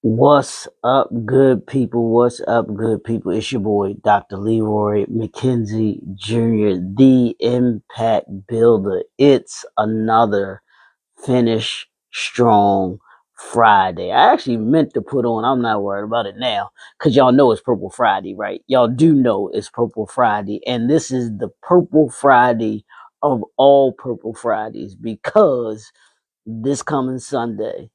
What's up, good people? What's up, good people? It's your boy, Dr. Leroy McKenzie Jr., the Impact Builder. It's another Finish Strong Friday. I actually meant to put on, I'm not worried about it now, because y'all know it's Purple Friday, right? Y'all do know it's Purple Friday, and this is the Purple Friday of all Purple Fridays because this coming Sunday,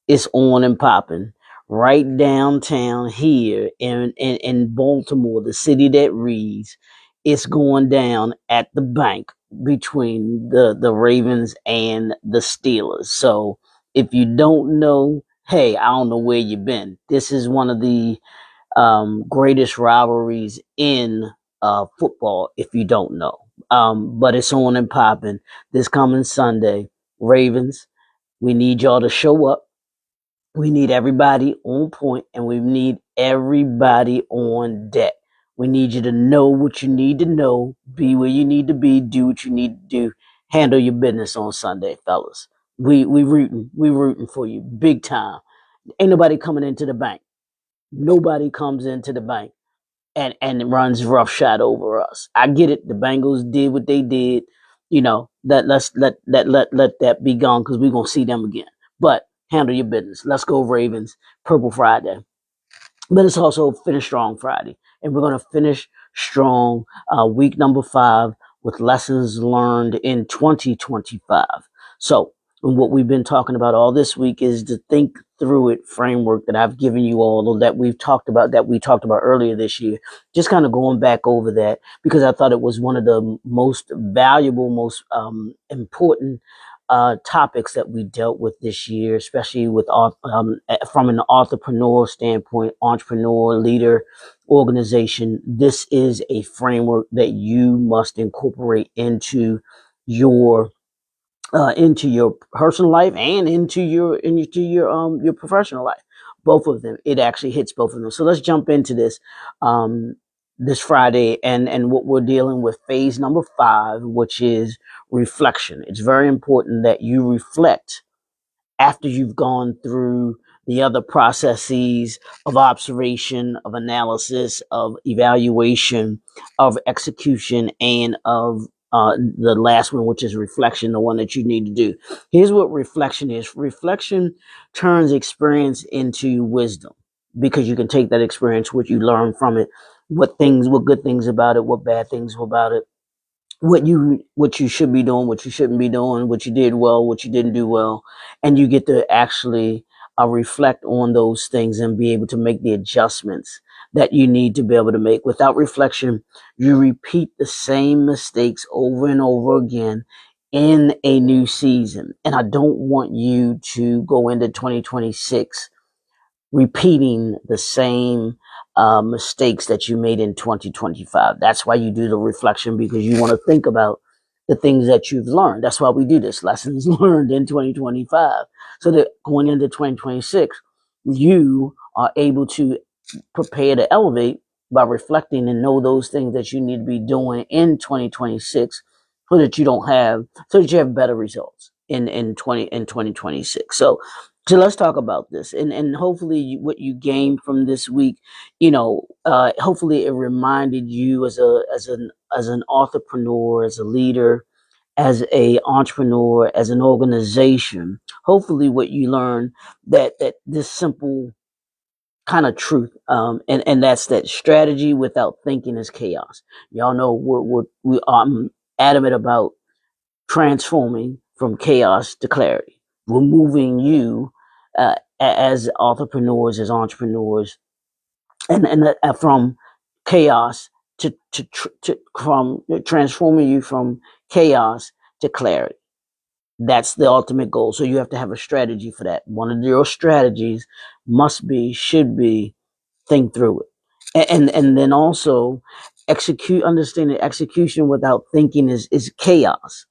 it's on and popping right downtown here in Baltimore, the city that reads. It's going down at the bank between the Ravens and the Steelers. So if you don't know, hey, I don't know where you've been. This is one of the greatest rivalries in football, if you don't know. But it's on and popping this coming Sunday. Ravens, we need y'all to show up. We need everybody on point and we need everybody on deck. We need you to know what you need to know, be where you need to be, do what you need to do, handle your business on Sunday, fellas. We rooting for you big time. Ain't nobody coming into the bank. Nobody comes into the bank and runs roughshod over us. I get it. The Bengals did what they did. You know, let that be gone because we're gonna see them again. But handle your business. Let's go Ravens. Purple Friday. But it's also Finish Strong Friday. And we're gonna finish strong week number 5 with lessons learned in 2025. So and what we've been talking about all this week is the think through it framework that I've given you all that we talked about earlier this year. Just kind of going back over that because I thought it was one of the most valuable, most important topics that we dealt with this year, especially with from an entrepreneur standpoint, entrepreneur, leader, organization. This is a framework that you must incorporate into your personal life and into your professional life. Both of them. It actually hits both of them. So let's jump into this this Friday and what we're dealing with phase number 5, which is reflection. It's very important that you reflect after you've gone through the other processes of observation, of analysis, of evaluation, of execution, and of the last one, which is reflection, the one that you need to do. Here's what reflection is. Reflection turns experience into wisdom because you can take that experience, what you learn from it, what good things about it, what bad things about it, what you should be doing, what you shouldn't be doing, what you did well, what you didn't do well, and you get to actually reflect on those things and be able to make the adjustments that you need to be able to make. Without reflection, you repeat the same mistakes over and over again in a new season. And I don't want you to go into 2026 repeating the same mistakes that you made in 2025. That's why you do the reflection because you want to think about the things that you've learned. That's why we do this lessons learned in 2025 so that going into 2026, you are able to prepare to elevate by reflecting and know those things that you need to be doing in 2026 so that you have better results in 2026. So let's talk about this, and hopefully what you gained from this week, hopefully it reminded you as an entrepreneur, as a leader, as a entrepreneur, as an organization. Hopefully, what you learned that this simple kind of truth, and that's that strategy without thinking is chaos. Y'all know I'm adamant about transforming from chaos to clarity. We're moving you as entrepreneurs, and from chaos to from transforming you from chaos to clarity. That's the ultimate goal. So you have to have a strategy for that. One of your strategies should be think through it. And then also understanding execution without thinking is chaos.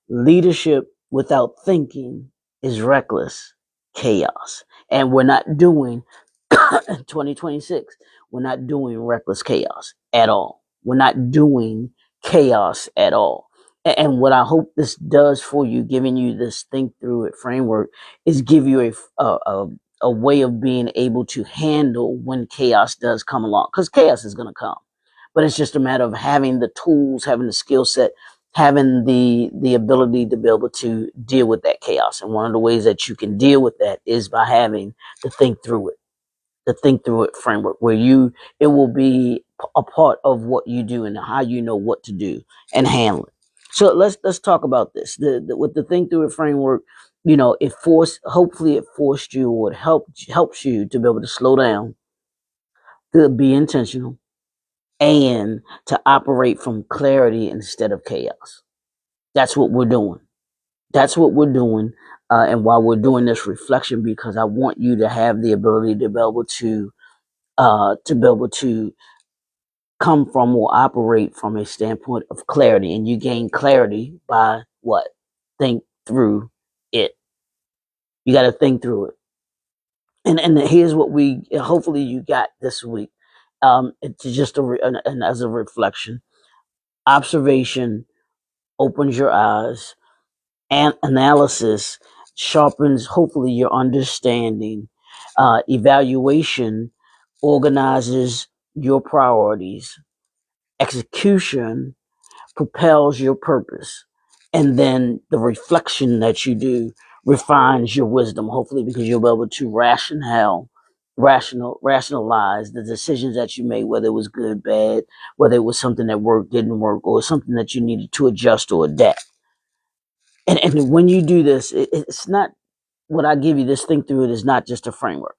Leadership without thinking is reckless chaos. And we're not doing 2026, we're not doing reckless chaos at all. We're not doing chaos at all. And what I hope this does for you, giving you this think through it framework, is give you a way of being able to handle when chaos does come along, because chaos is going to come, but it's just a matter of having the tools, having the skill set, having the ability to be able to deal with that chaos. And one of the ways that you can deal with that is by having to think through it, the think through it framework, where it will be a part of what you do and how you know what to do and handle it. So let's talk about this. With the think through it framework, hopefully it forced you, or it helps you to be able to slow down, to be intentional, and to operate from clarity instead of chaos. That's what we're doing. That's what we're doing. And while we're doing this reflection, because I want you to have the ability to be able to come from or operate from a standpoint of clarity. And you gain clarity by what? Think through it. You got to think through it. And here's what we hopefully you got this week. It's just and as a reflection, observation opens your eyes, and analysis sharpens hopefully your understanding. Evaluation organizes your priorities. Execution propels your purpose, and then the reflection that you do refines your wisdom, hopefully, because you'll be able to rationalize the decisions that you made, whether it was good, bad, whether it was something that worked, didn't work, or something that you needed to adjust or adapt. And when you do this, it's not what I give you. This think through it is not just a framework.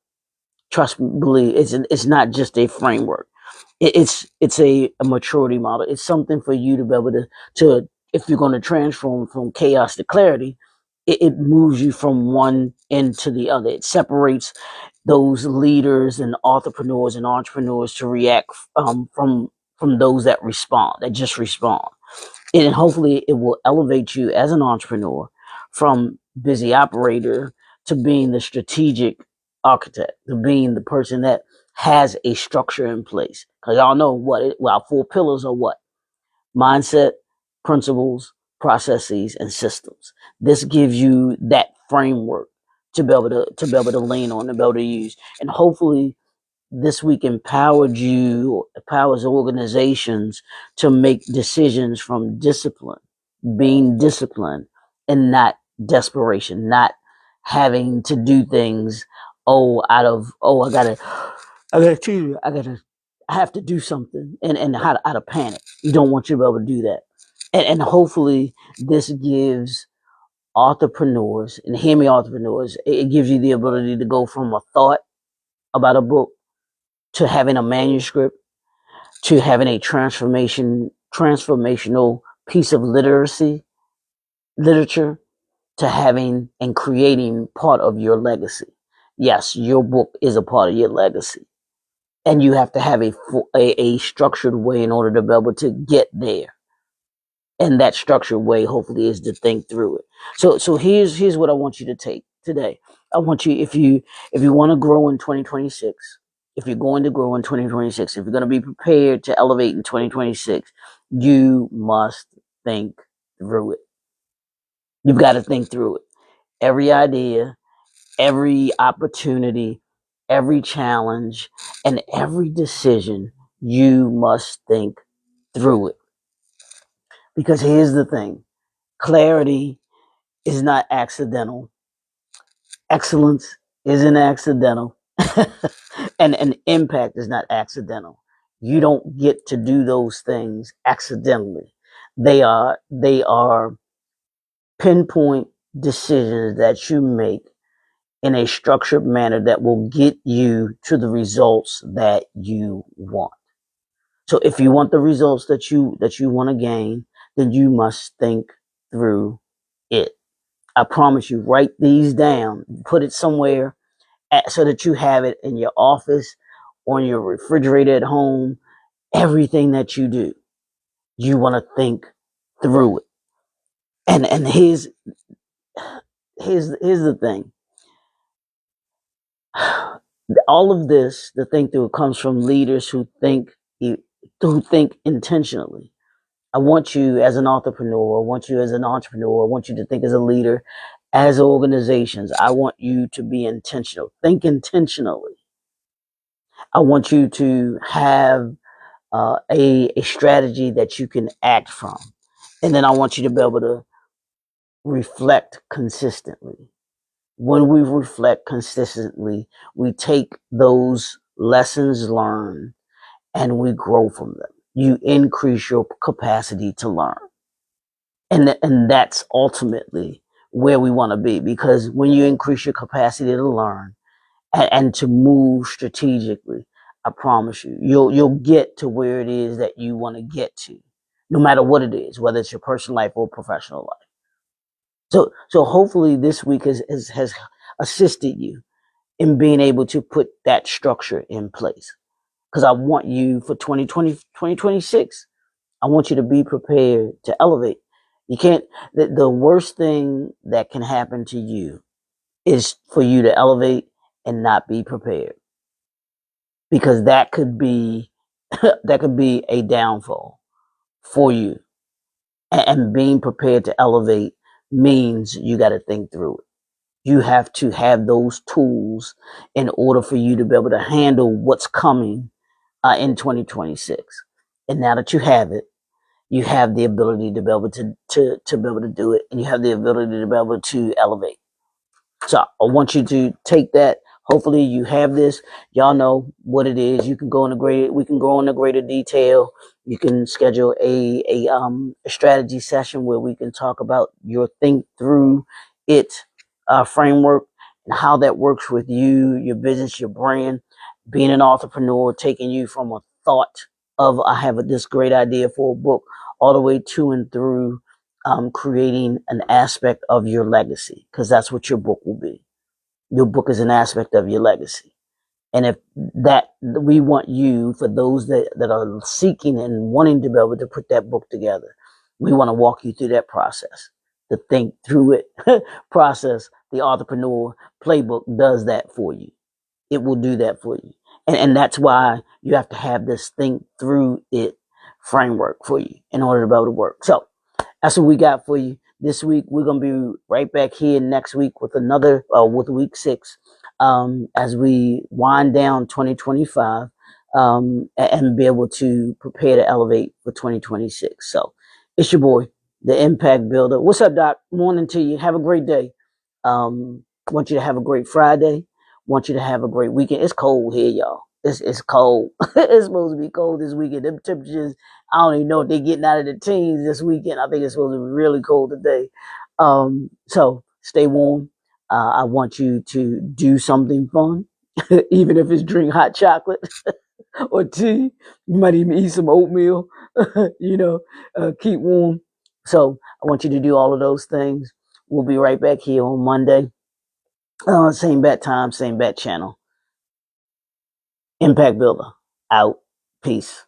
Trust me, believe it's not just a framework. It's a maturity model. It's something for you to be able to if you're going to transform from chaos to clarity, it moves you from one end to the other. It separates those leaders and entrepreneurs to react from those that respond, that just respond. And hopefully it will elevate you as an entrepreneur from busy operator to being the strategic architect, to being the person that has a structure in place. Because y'all know our four pillars are what? Mindset, principles, processes, and systems. This gives you that framework to be able to lean on, to be able to use. And hopefully this week empowers organizations to make decisions from discipline, being disciplined, and not desperation, not having to do things out of I have to do something, and out of panic. You don't want you to be able to do that. And hopefully this gives entrepreneurs, and hear me, entrepreneurs, it gives you the ability to go from a thought about a book to having a manuscript, to having a transformational piece of literature, to having and creating part of your legacy. Yes, your book is a part of your legacy, and you have to have a structured way in order to be able to get there. And that structured way, hopefully, is to think through it. So here's what I want you to take today. I want you, if you want to grow in 2026, if you're going to grow in 2026, if you're going to be prepared to elevate in 2026, you must think through it. You've got to think through it. Every idea, every opportunity, every challenge, and every decision, you must think through it. Because here's the thing: clarity is not accidental. Excellence isn't accidental. And an impact is not accidental. You don't get to do those things accidentally. They are pinpoint decisions that you make in a structured manner that will get you to the results that you want. So if you want the results that you want to gain, then you must think through it. I promise you, write these down, put it somewhere so that you have it in your office, on your refrigerator at home. Everything that you do, you want to think through it. And here's the thing. All of this, the think through, comes from leaders who think intentionally. I want you as an entrepreneur. I want you as an entrepreneur. I want you to think as a leader, As organizations, I want you to be intentional. Think intentionally. I want you to have a strategy that you can act from. And then I want you to be able to reflect consistently. When we reflect consistently, we take those lessons learned and we grow from them. You increase your capacity to learn. And that's ultimately where we want to be, because when you increase your capacity to learn and to move strategically, I promise you, you'll get to where it is that you want to get to, no matter what it is, whether it's your personal life or professional life. So hopefully this week has assisted you in being able to put that structure in place. Because I want you for 2020, 2026, I want you to be prepared to elevate. You can't, the worst thing that can happen to you is for you to elevate and not be prepared. Because that could be, that could be a downfall for you. And being prepared to elevate means you got to think through it. You have to have those tools in order for you to be able to handle what's coming in 2026. And now that you have it, you have the ability to be able to be able to do it, and you have the ability to be able to elevate. So I want you to take that. Hopefully you have this. Y'all know what it is. You can go into greater. We can go into greater detail. You can schedule a strategy session where we can talk about your think through it framework and how that works with you, your business, your brand, being an entrepreneur, taking you from a thought of I have this great idea for a book all the way to and through creating an aspect of your legacy, because that's what your book will be. Your book is an aspect of your legacy. And if that, we want you, for those that are seeking and wanting to be able to put that book together, we want to walk you through that process, the think through it process. The entrepreneur playbook does that for you. It will do that for you. And that's why you have to have this think through it framework for you in order to be able to work. So that's what we got for you this week. We're gonna be right back here next week with another with week 6, as we wind down 2025, and be able to prepare to elevate for 2026. So it's your boy, the Impact Builder. What's up, Doc? Morning to you. Have a great day. Want you to have a great Friday. Want you to have a great weekend. It's cold here, y'all. It's cold. It's supposed to be cold this weekend. Them temperatures, I don't even know if they're getting out of the teens this weekend. I think it's supposed to be really cold today. So stay warm. I want you to do something fun, even if it's drink hot chocolate or tea. You might even eat some oatmeal. Keep warm. So I want you to do all of those things. We'll be right back here on Monday. Same bat time, same bat channel. Impact Builder out. Peace.